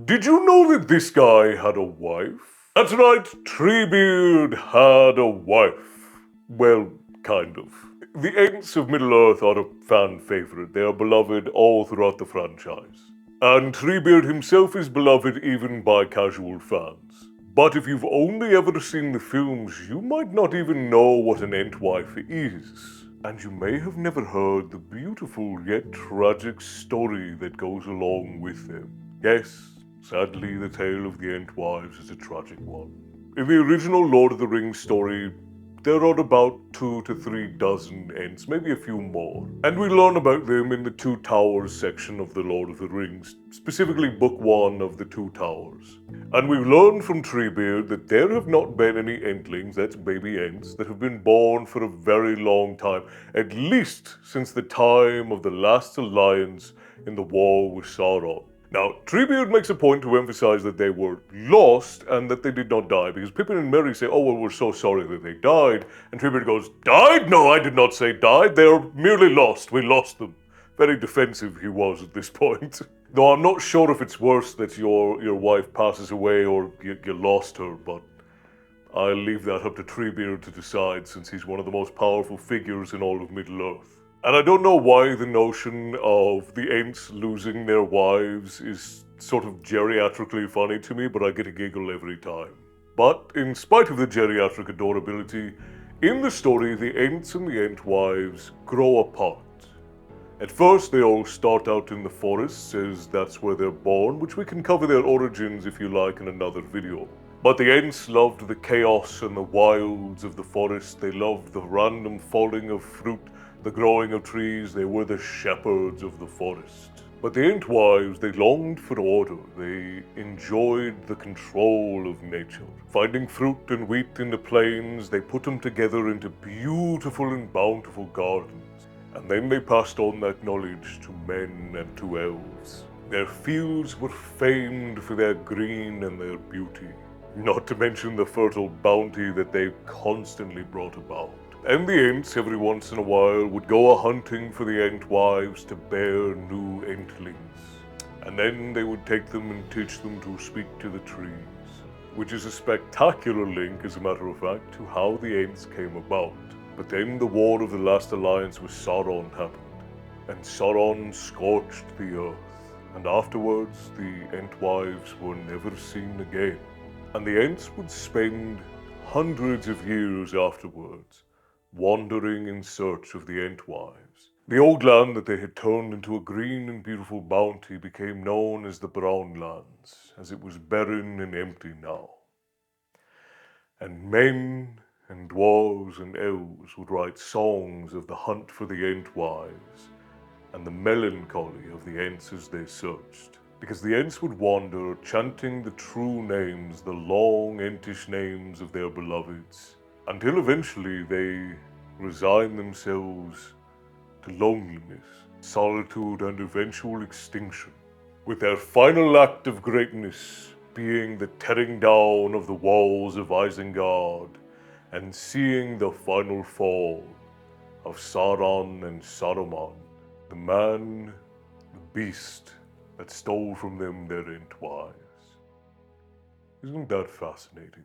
Did you know that this guy had a wife? That's right, Treebeard had a wife. Well, kind of. The Ents of Middle-earth are a fan favorite. They are beloved all throughout the franchise. And Treebeard himself is beloved even by casual fans. But if you've only ever seen the films, you might not even know what an Entwife is. And you may have never heard the beautiful yet tragic story that goes along with them. Yes, sadly, the tale of the Entwives is a tragic one. In the original Lord of the Rings story, there are about 2 to 3 dozen Ents, maybe a few more. And we learn about them in the Two Towers section of the Lord of the Rings, specifically Book 1 of the Two Towers. And we've learned from Treebeard that there have not been any Entlings, that's baby Ents, that have been born for a very long time, at least since the time of the last alliance in the war with Sauron. Now, Treebeard makes a point to emphasize that they were lost and that they did not die, because Pippin and Merry say, oh, well, we're so sorry that they died. And Treebeard goes, died? No, I did not say died. They are merely lost. We lost them. Very defensive he was at this point. Though I'm not sure if it's worse that your wife passes away or you lost her, but I'll leave that up to Treebeard to decide, since he's one of the most powerful figures in all of Middle-earth. And I don't know why the notion of the Ents losing their wives is sort of geriatrically funny to me, but I get a giggle every time. But in spite of the geriatric adorability, in the story, the Ents and the Entwives grow apart. At first, they all start out in the forests, as that's where they're born, which we can cover their origins if you like in another video. But the Ents loved the chaos and the wilds of the forest. They loved the random falling of fruit, the growing of trees. They were the shepherds of the forest. But the Entwives, they longed for order. They enjoyed the control of nature. Finding fruit and wheat in the plains, they put them together into beautiful and bountiful gardens. And then they passed on that knowledge to men and to elves. Their fields were famed for their green and their beauty, not to mention the fertile bounty that they constantly brought about. And the Ents, every once in a while, would go a-hunting for the Entwives to bear new Entlings. And then they would take them and teach them to speak to the trees, which is a spectacular link, as a matter of fact, to how the Ents came about. But then the War of the Last Alliance with Sauron happened, and Sauron scorched the earth, and afterwards the Entwives were never seen again. And the Ents would spend hundreds of years afterwards wandering in search of the Entwives. The old land that they had turned into a green and beautiful bounty became known as the Brown Lands, as it was barren and empty now. And men and dwarves and elves would write songs of the hunt for the Entwives and the melancholy of the Ents as they searched. Because the Ents would wander, chanting the true names, the long Entish names of their beloveds, until eventually they resign themselves to loneliness, solitude, and eventual extinction, with their final act of greatness being the tearing down of the walls of Isengard and seeing the final fall of Sauron and Saruman, the man, the beast that stole from them their Entwives. Isn't that fascinating?